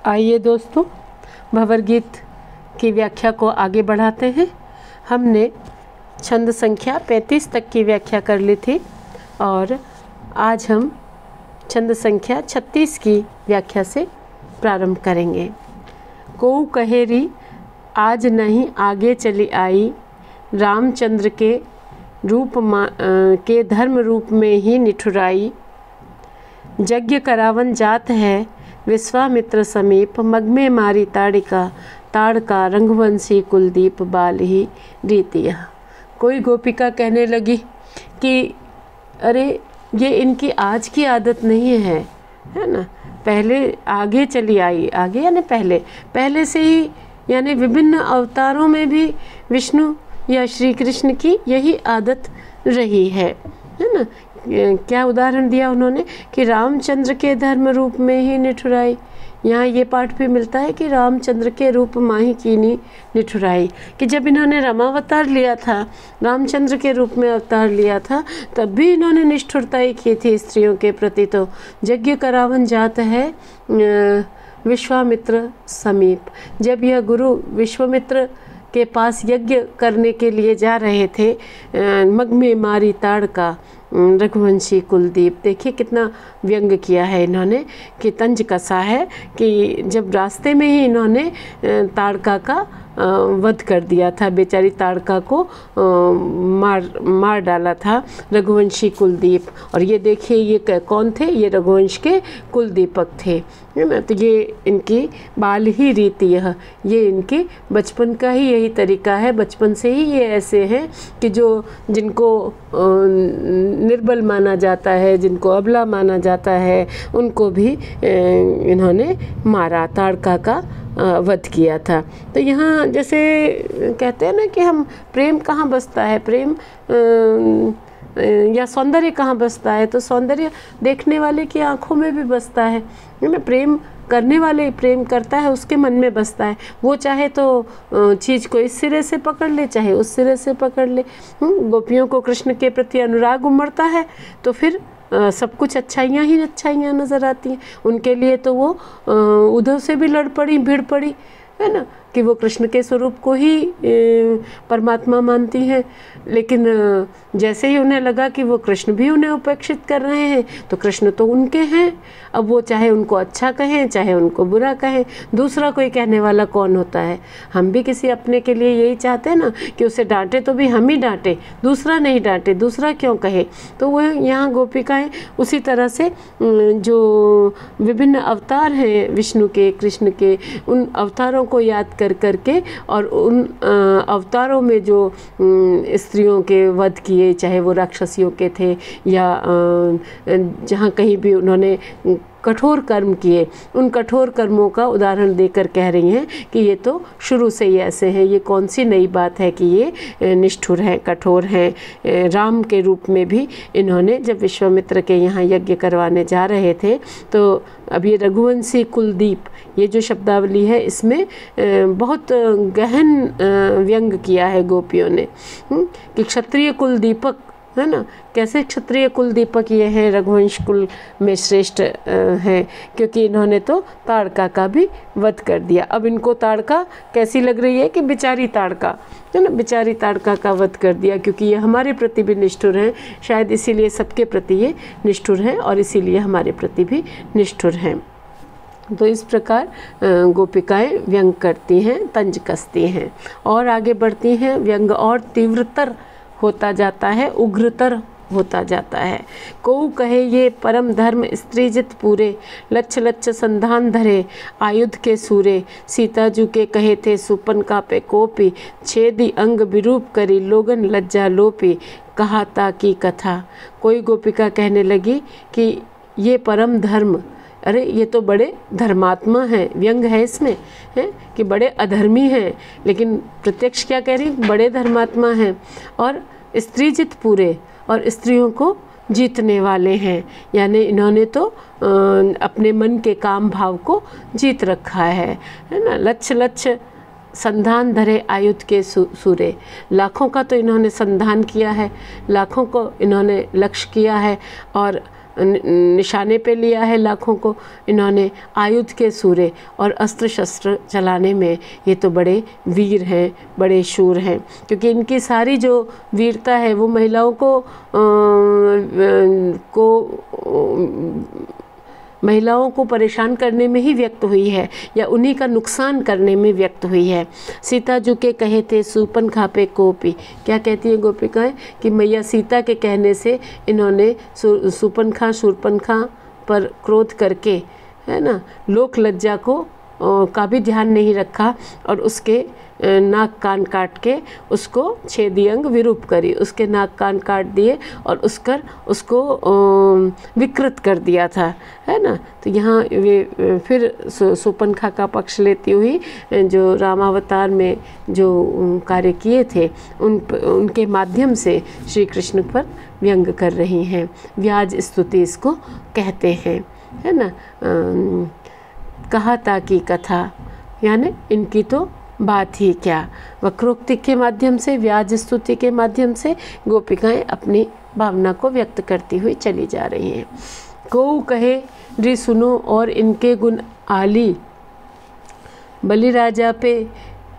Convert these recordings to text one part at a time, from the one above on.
आइए दोस्तों, भंवर गीत की व्याख्या को आगे बढ़ाते हैं। हमने छंद संख्या 35 तक की व्याख्या कर ली थी और आज हम छंद संख्या 36 की व्याख्या से प्रारंभ करेंगे। कोऊ कहेरी आज नहीं आगे चली आई, रामचंद्र के रूप के धर्म रूप में ही निठुराई। यज्ञ करावन जात है विश्वामित्र समीप, मग में मारी ताड़का रंगवंशी कुलदीप बाल ही रीतिया। कोई गोपिका कहने लगी कि अरे ये इनकी आज की आदत नहीं है ना, पहले आगे चली आई, आगे यानी पहले से ही, यानी विभिन्न अवतारों में भी विष्णु या श्री कृष्ण की यही आदत रही है ना। क्या उदाहरण दिया उन्होंने कि रामचंद्र के धर्म रूप में ही निठुराई। यहाँ ये पाठ भी मिलता है कि रामचंद्र के रूप माही कीनी निठुराई, कि जब इन्होंने रामावतार लिया था, रामचंद्र के रूप में अवतार लिया था, तब भी इन्होंने निष्ठुरताई की थी स्त्रियों के प्रति। तो यज्ञ करावन जात है विश्वामित्र समीप। जब यह गुरु विश्वामित्र के पास यज्ञ करने के लिए जा रहे थे, मग में मारी ताड़का रघुवंशी कुलदीप। देखिए कितना व्यंग किया है इन्होंने, कि तंज कसा है कि जब रास्ते में ही इन्होंने ताड़का का वध कर दिया था, बेचारी ताड़का को मार डाला था रघुवंशी कुलदीप। और ये देखिए ये कौन थे, ये रघुवंश के कुलदीपक थे, है ना। तो ये इनकी बाल ही रीति, ये इनके बचपन का ही यही तरीका है, बचपन से ही ये ऐसे हैं कि जिनको निर्बल माना जाता है, जिनको अबला माना जाता है, उनको भी इन्होंने मारा, ताड़का का वध किया था। तो यहाँ जैसे कहते हैं ना कि हम प्रेम कहाँ बसता है, प्रेम या सौंदर्य कहाँ बसता है, तो सौंदर्य देखने वाले की आंखों में भी बसता है ना। प्रेम करने वाले प्रेम करता है, उसके मन में बसता है। वो चाहे तो चीज़ को इस सिरे से पकड़ ले, चाहे उस सिरे से पकड़ ले। गोपियों को कृष्ण के प्रति अनुराग उमड़ता है तो फिर सब कुछ अच्छाइयाँ ही अच्छाइयाँ नज़र आती हैं। उनके लिए तो वो उद्धव से भी लड़ पड़ी, भिड़ पड़ी, है ना, कि वो कृष्ण के स्वरूप को ही परमात्मा मानती हैं। लेकिन जैसे ही उन्हें लगा कि वो कृष्ण भी उन्हें उपेक्षित कर रहे हैं, तो कृष्ण तो उनके हैं। अब वो चाहे उनको अच्छा कहें, चाहे उनको बुरा कहें, दूसरा कोई कहने वाला कौन होता है। हम भी किसी अपने के लिए यही चाहते हैं ना कि उसे डांटे तो भी हम ही डांटे, दूसरा नहीं डांटे, दूसरा क्यों कहे। तो वो यहाँ गोपिकाएँ उसी तरह से जो विभिन्न अवतार हैं विष्णु के, कृष्ण के, उन अवतारों को याद करके और उन अवतारों में जो स्त्रियों के वध किए, चाहे वो राक्षसियों के थे या जहाँ कहीं भी उन्होंने कठोर कर्म किए, उन कठोर कर्मों का उदाहरण देकर कह रही हैं कि ये तो शुरू से ही ऐसे हैं, ये कौन सी नई बात है कि ये निष्ठुर हैं, कठोर हैं। राम के रूप में भी इन्होंने जब विश्वामित्र के यहाँ यज्ञ करवाने जा रहे थे, तो अब ये रघुवंशी कुलदीप, ये जो शब्दावली है इसमें बहुत गहन व्यंग किया है गोपियों ने कि क्षत्रिय कुलदीपक, है ना। कैसे क्षत्रिय कुल दीपक ये हैं, रघुवंश कुल में श्रेष्ठ हैं, क्योंकि इन्होंने तो ताड़का का भी वध कर दिया। अब इनको ताड़का कैसी लग रही है कि बेचारी ताड़का, है ना, बेचारी ताड़का का वध कर दिया, क्योंकि ये हमारे प्रति भी निष्ठुर हैं, शायद इसीलिए सबके प्रति ये निष्ठुर हैं और इसीलिए हमारे प्रति भी निष्ठुर हैं। तो इस प्रकार गोपिकाएँ व्यंग करती हैं, तंज कसती हैं और आगे बढ़ती हैं। व्यंग और तीव्रतर होता जाता है, उग्रतर होता जाता है। कोऊ कहे ये परम धर्म स्त्रीजित पूरे, लच्छ लच्छ संधान धरे आयुध के सूरे। सीता जू के कहे थे सुपन का पे कोपी, छेदी अंग विरूप करी लोगन लज्जा लोपी। कहा ता की कथा। कोई गोपिका कहने लगी कि ये परम धर्म, अरे ये तो बड़े धर्मात्मा हैं, व्यंग है इसमें, है कि बड़े अधर्मी हैं, लेकिन प्रत्यक्ष क्या कह रही, बड़े धर्मात्मा हैं और स्त्रीजित पूरे, और स्त्रियों को जीतने वाले हैं। यानी इन्होंने तो अपने मन के काम भाव को जीत रखा है ना। लच्छ लच्छ संधान धरे आयुध के सूरे, लाखों का तो इन्होंने संधान किया है, लाखों को इन्होंने लक्ष्य किया है और निशाने पे लिया है लाखों को इन्होंने। आयुध के सूरे और अस्त्र शस्त्र चलाने में ये तो बड़े वीर हैं, बड़े शूर हैं, क्योंकि इनकी सारी जो वीरता है वो महिलाओं को परेशान करने में ही व्यक्त हुई है, या उन्हीं का नुकसान करने में व्यक्त हुई है। सीता जी के कहे थे सूपनखा पे कोपी, क्या कहती है गोपिकाएं कि मैया सीता के कहने से इन्होंने शूर्पणखा पर क्रोध करके, है ना, लोक लज्जा का भी ध्यान नहीं रखा और उसके नाक कान काट के उसको छेदी अंग विरूप करी, उसके नाक कान काट दिए और उसको विकृत कर दिया था, है ना। तो यहाँ वे फिर शूर्पणखा का पक्ष लेती हुई जो रामावतार में जो कार्य किए थे उनके माध्यम से श्री कृष्ण पर व्यंग कर रही हैं। व्याज स्तुति इसको कहते हैं, है ना। कहा था की कथा, यानी इनकी तो बात ही क्या। वक्रोक्ति के माध्यम से, व्याज स्तुति के माध्यम से गोपिकाएं अपनी भावना को व्यक्त करती हुई चली जा रही हैं। को कहे री सुनो और इनके गुण आली, बलि राजा पे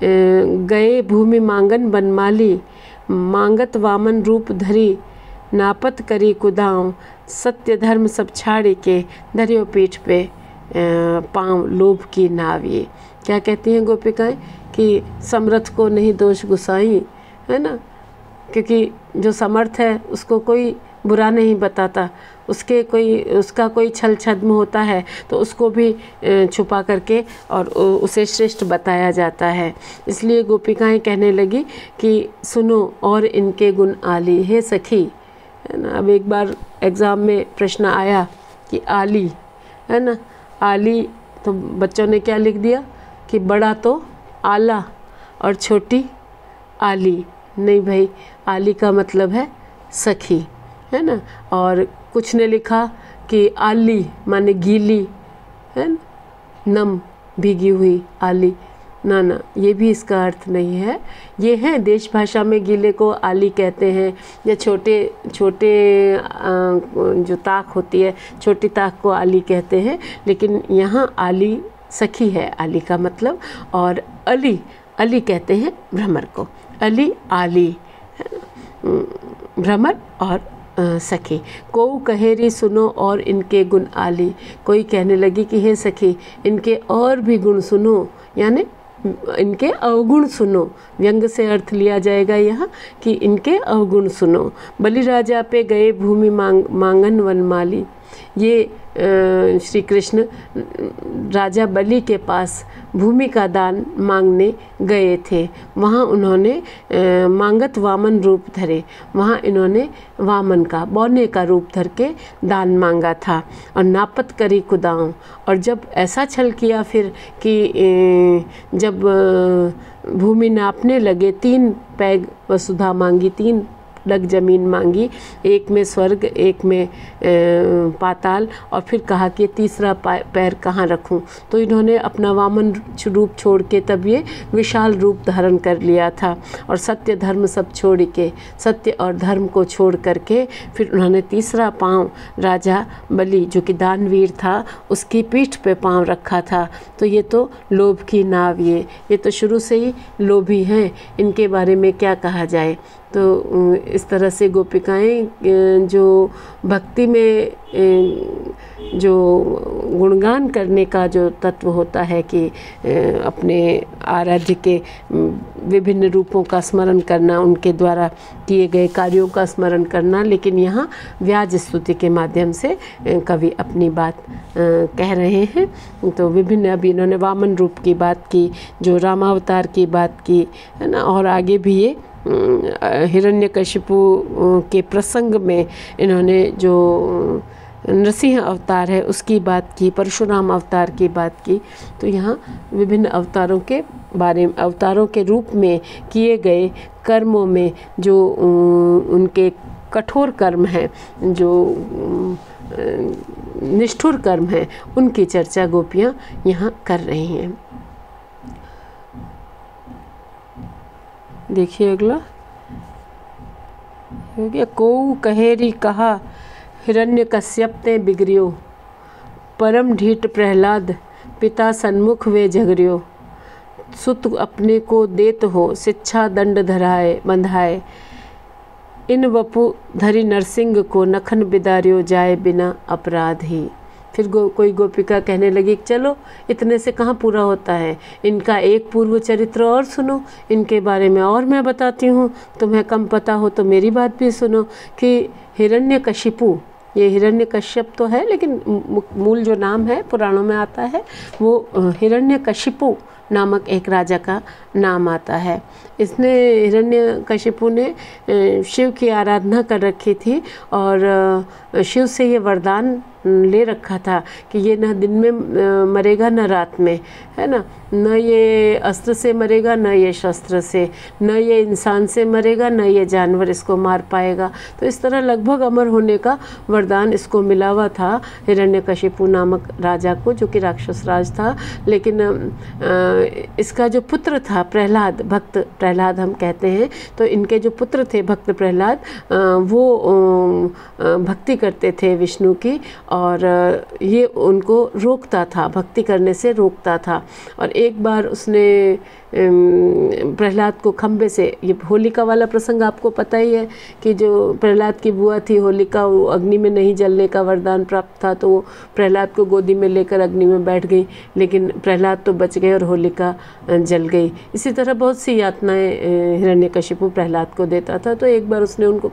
गए भूमि मांगन बनमाली, मांगत वामन रूप धरी, नापत करी कुदाऊं, सत्य धर्म सब छाड़ी के, धरियो पीठ पे पाँव लोभ की नाव। ये क्या कहती हैं गोपिकाएं कि समर्थ को नहीं दोष गुसाई, है ना, क्योंकि जो समर्थ है उसको कोई बुरा नहीं बताता, उसका कोई छल छद्म होता है तो उसको भी छुपा करके और उसे श्रेष्ठ बताया जाता है। इसलिए गोपिकाएं कहने लगी कि सुनो और इनके गुण आली, हे सखी, है ना। अब एक बार एग्ज़ाम में प्रश्न आया कि आली, है ना, आली, तो बच्चों ने क्या लिख दिया कि बड़ा तो आला और छोटी आली। नहीं भाई, आली का मतलब है सखी, है ना। और कुछ ने लिखा कि आली माने गीली, है ना, नम भीगी हुई आली। ना, ये भी इसका अर्थ नहीं है। ये है देश भाषा में गीले को आली कहते हैं, या छोटे जो ताक होती है, छोटी ताक को आली कहते हैं, लेकिन यहाँ आली सखी है, आली का मतलब। और अली कहते हैं भ्रमर को, अली आली, भ्रमर और सखी। को कहेरी सुनो और इनके गुण आली, कोई कहने लगी कि हे सखी इनके और भी गुण सुनो, यानी इनके अवगुण सुनो। व्यंग से अर्थ लिया जाएगा यहाँ कि इनके अवगुण सुनो। बलि राजा पे गए भूमि मांगन वनमाली, ये श्री कृष्ण राजा बलि के पास भूमि का दान मांगने गए थे। वहाँ उन्होंने मांगत वामन रूप धरे, वहाँ इन्होंने वामन का, बौने का रूप धर के दान मांगा था। और नापत करी कुदाऊं, और जब ऐसा छल किया फिर कि जब भूमि नापने लगे, 3 पैग वसुधा मांगी, 3 लग जमीन मांगी, एक में स्वर्ग, एक में पाताल, और फिर कहा कि तीसरा पैर कहाँ रखूं। तो इन्होंने अपना वामन रूप छोड़ के तब ये विशाल रूप धारण कर लिया था। और सत्य धर्म सब छोड़ के, सत्य और धर्म को छोड़ करके फिर उन्होंने तीसरा पाँव राजा बलि जो कि दानवीर था उसकी पीठ पे पाँव रखा था। तो ये तो लोभ की नाव, ये तो शुरू से ही लोभी हैं, इनके बारे में क्या कहा जाए। तो इस तरह से गोपिकाएं जो भक्ति में जो गुणगान करने का जो तत्व होता है कि अपने आराध्य के विभिन्न रूपों का स्मरण करना, उनके द्वारा किए गए कार्यों का स्मरण करना, लेकिन यहाँ व्याज स्तुति के माध्यम से कवि अपनी बात कह रहे हैं। तो विभिन्न, अभी इन्होंने वामन रूप की बात की, जो रामावतार की बात की, है ना, और आगे भी ये हिरण्यकशिपु के प्रसंग में इन्होंने जो नरसिंह अवतार है उसकी बात की, परशुराम अवतार की बात की। तो यहाँ विभिन्न अवतारों के बारे में, अवतारों के रूप में किए गए कर्मों में जो उनके कठोर कर्म हैं, जो निष्ठुर कर्म हैं, उनकी चर्चा गोपियाँ यहाँ कर रही हैं। देखिए अगला हो गया, को कहेरी कहा, हिरण्यकश्यप ते बिगड़ियो, परम ढीठ प्रहलाद पिता सन्मुख वे झगड़ियो। सुत अपने को देत हो, शिक्षा दंड धराए बंधाए, इन वपु धरी नरसिंह को नखन बिदारियो, जाए बिना अपराध ही। फिर कोई गोपिका कहने लगी चलो इतने से कहाँ पूरा होता है, इनका एक पूर्व चरित्र और सुनो, इनके बारे में और मैं बताती हूँ, तुम्हें कम पता हो तो मेरी बात भी सुनो। कि हिरण्यकशिपु, ये हिरण्यकश्यप तो है लेकिन मूल जो नाम है पुराणों में आता है वो हिरण्यकशिपु नामक एक राजा का नाम आता है। इसने हिरण्यकशिपु ने शिव की आराधना कर रखी थी और शिव से ये वरदान ले रखा था कि ये न दिन में मरेगा न रात में, है ना, न ये अस्त्र से मरेगा न ये शस्त्र से, न ये इंसान से मरेगा न ये जानवर इसको मार पाएगा। तो इस तरह लगभग अमर होने का वरदान इसको मिला हुआ था हिरण्यकशिपु नामक राजा को, जो कि राक्षस राज था। लेकिन इसका जो पुत्र था प्रहलाद, भक्त प्रहलाद हम कहते हैं, तो इनके जो पुत्र थे भक्त प्रहलाद वो भक्ति करते थे विष्णु की, और ये उनको रोकता था, भक्ति करने से रोकता था। और एक बार उसने प्रहलाद को खंबे से, ये होलिका वाला प्रसंग आपको पता ही है कि जो प्रहलाद की बुआ थी होलिका, वो अग्नि में नहीं जलने का वरदान प्राप्त था, तो वो प्रहलाद को गोदी में लेकर अग्नि में बैठ गई, लेकिन प्रहलाद तो बच गए और होलिका जल गई। इसी तरह बहुत सी यातनाएं हिरण्यकशिपु प्रहलाद को देता था। तो एक बार उसने उनको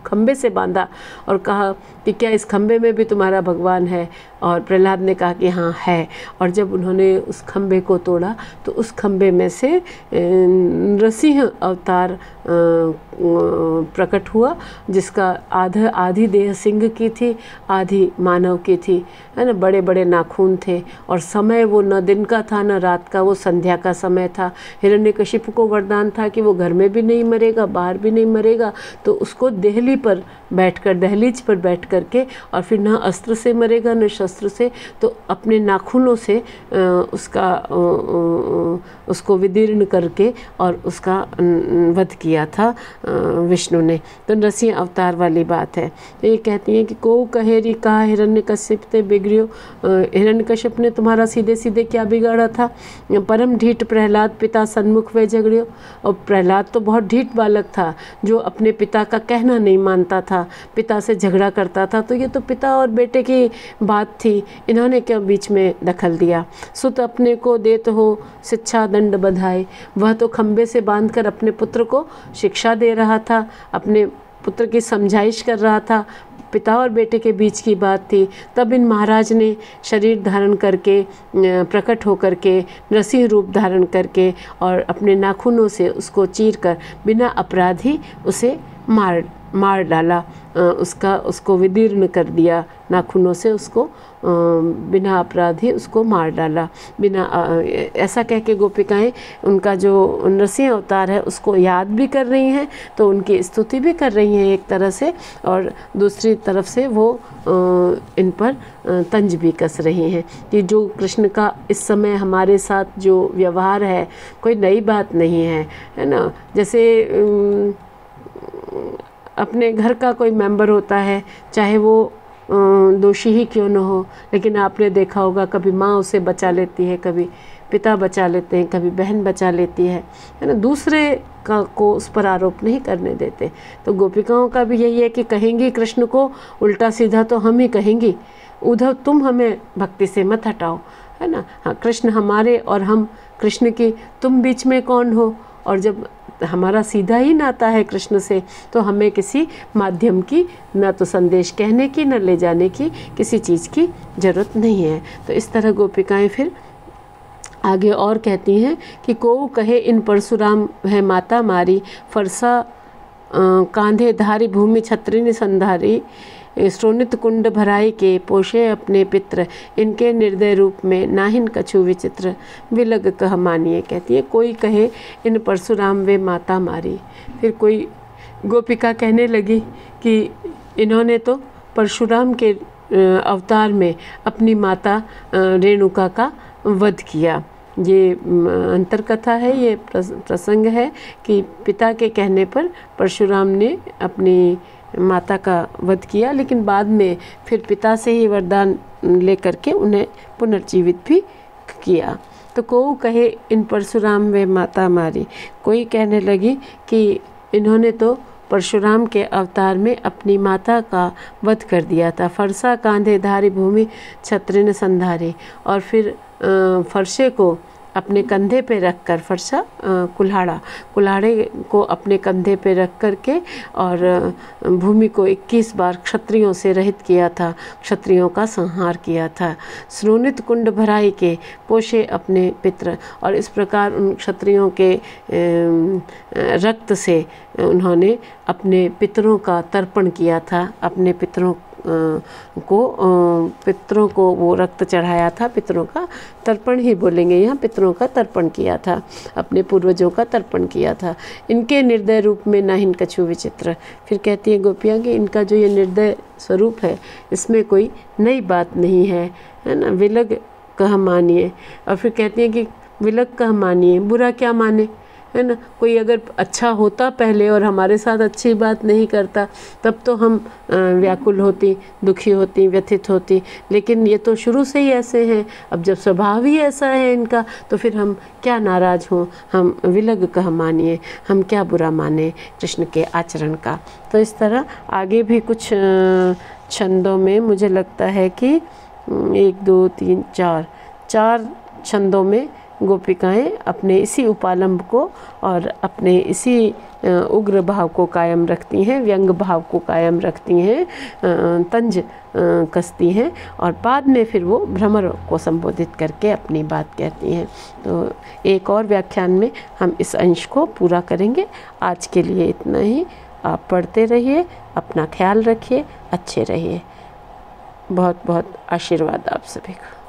खंबे से बांधा और कहा कि क्या इस खंबे में भी तुम्हारा भगवान है? और प्रहलाद ने कहा कि हाँ है। और जब उन्होंने उस खंबे को तोड़ा तो उस खंबे में से नरसिंह अवतार प्रकट हुआ, जिसका आधी देह सिंह की थी, आधी मानव की थी, है ना। बड़े बड़े नाखून थे और समय वो न दिन का था न रात का, वो संध्या का समय था। हिरण्यकशिपु को वरदान था कि वो घर में भी नहीं मरेगा, बाहर भी नहीं मरेगा, तो उसको दहलीज पर बैठ करके, और फिर न अस्त्र से मरेगा न शस्त्र से, तो अपने नाखूनों से उसको विदीर्ण करके और उसका वध किया था विष्णु ने। तो नरसिंह अवतार वाली बात है। तो ये कहती हैं कि को कहेरी कहा हिरण्यकश्यप ते बिगड़ियो, हिरण्यकश्यप ने तुम्हारा सीधे सीधे क्या बिगाड़ा था? परम ढीठ प्रहलाद पिता सन्मुख वे झगड़ियो। और प्रहलाद तो बहुत ढीठ बालक था, जो अपने पिता का कहना नहीं मानता था, पिता से झगड़ा करता था। तो ये तो पिता और बेटे की बात थी, इन्होंने क्यों बीच में दखल दिया? सुत अपने को देत हो, शिक्षा दंड बधाए। वह तो खंबे से बांधकर अपने पुत्र को शिक्षा दे रहा था, अपने पुत्र की समझाइश कर रहा था, पिता और बेटे के बीच की बात थी। तब इन महाराज ने शरीर धारण करके, प्रकट होकर के, नरसिंह रूप धारण करके और अपने नाखूनों से उसको चीर कर बिना अपराध ही उसे मार डाला, उसको विदीर्ण कर दिया, नाखूनों से उसको बिना अपराध ही उसको मार डाला। बिना ऐसा कह के गोपिकाएं उनका जो नरसिंह अवतार है उसको याद भी कर रही हैं, तो उनकी स्तुति भी कर रही हैं एक तरह से, और दूसरी तरफ से वो इन पर तंज भी कस रही हैं कि जो कृष्ण का इस समय हमारे साथ जो व्यवहार है कोई नई बात नहीं है ना। जैसे अपने घर का कोई मेंबर होता है, चाहे वो दोषी ही क्यों न हो, लेकिन आपने देखा होगा कभी माँ उसे बचा लेती है, कभी पिता बचा लेते हैं, कभी बहन बचा लेती है ना। दूसरे को उस पर आरोप नहीं करने देते। तो गोपिकाओं का भी यही है कि कहेंगी कृष्ण को उल्टा सीधा तो हम ही कहेंगी, उद्धव तुम हमें भक्ति से मत हटाओ, है ना। हाँ, कृष्ण हमारे और हम कृष्ण की, तुम बीच में कौन हो? और जब हमारा सीधा ही नाता है कृष्ण से, तो हमें किसी माध्यम की, न तो संदेश कहने की, न ले जाने की, किसी चीज़ की ज़रूरत नहीं है। तो इस तरह गोपिकाएं फिर आगे और कहती हैं कि को कहे इन परशुराम है माता मारी, फरसा कांधे धारी भूमि छत्रिनी संधारी, श्रोणित कुंड भराई के पोषे अपने पित्र, इनके निर्दय रूप में नाहिन कछु विचित्र, विलग कह मानिए। कहती है कोई कहे इन परशुराम वे माता मारी। फिर कोई गोपिका कहने लगी कि इन्होंने तो परशुराम के अवतार में अपनी माता रेणुका का वध किया। ये अंतर कथा है, ये प्रसंग है कि पिता के कहने पर परशुराम ने अपनी माता का वध किया, लेकिन बाद में फिर पिता से ही वरदान लेकर के उन्हें पुनर्जीवित भी किया। तो कोऊ कहे इन परशुराम वे माता मारी, कोई कहने लगी कि इन्होंने तो परशुराम के अवतार में अपनी माता का वध कर दिया था। फरसा कांधे धारी भूमि छत्रिन संधारी, और फिर फरसे को अपने कंधे पे रख कर, फरसा कुल्हाड़े को अपने कंधे पे रख कर के और भूमि को 21 बार क्षत्रियों से रहित किया था, क्षत्रियों का संहार किया था। श्रोणित कुंड भराई के पोषे अपने पित्र, और इस प्रकार उन क्षत्रियों के रक्त से उन्होंने अपने पितरों का तर्पण किया था, अपने पितरों को वो रक्त चढ़ाया था। पितरों का तर्पण ही बोलेंगे यहाँ, पितरों का तर्पण किया था, अपने पूर्वजों का तर्पण किया था। इनके निर्दय रूप में नाहिन कछु विचित्र। फिर कहती है गोपियाँ कि इनका जो ये निर्दय स्वरूप है इसमें कोई नई बात नहीं है ना, विलग कह मानिए। और फिर कहती है कि विलग कह मानिए, बुरा क्या माने, है ना। कोई अगर अच्छा होता पहले और हमारे साथ अच्छी बात नहीं करता तब तो हम व्याकुल होती, दुखी होती, व्यथित होती, लेकिन ये तो शुरू से ही ऐसे हैं। अब जब स्वभाव ही ऐसा है इनका तो फिर हम क्या नाराज़ हों, हम विलग कह मानिए, हम क्या बुरा माने कृष्ण के आचरण का। तो इस तरह आगे भी कुछ छंदों में मुझे लगता है कि 1 2 3 4 छंदों में गोपिकाएं अपने इसी उपालंब को और अपने इसी उग्र भाव को कायम रखती हैं, व्यंग भाव को कायम रखती हैं, तंज कसती हैं, और बाद में फिर वो भ्रमर को संबोधित करके अपनी बात कहती हैं। तो एक और व्याख्यान में हम इस अंश को पूरा करेंगे। आज के लिए इतना ही। आप पढ़ते रहिए, अपना ख्याल रखिए, अच्छे रहिए। बहुत बहुत आशीर्वाद आप सभी को।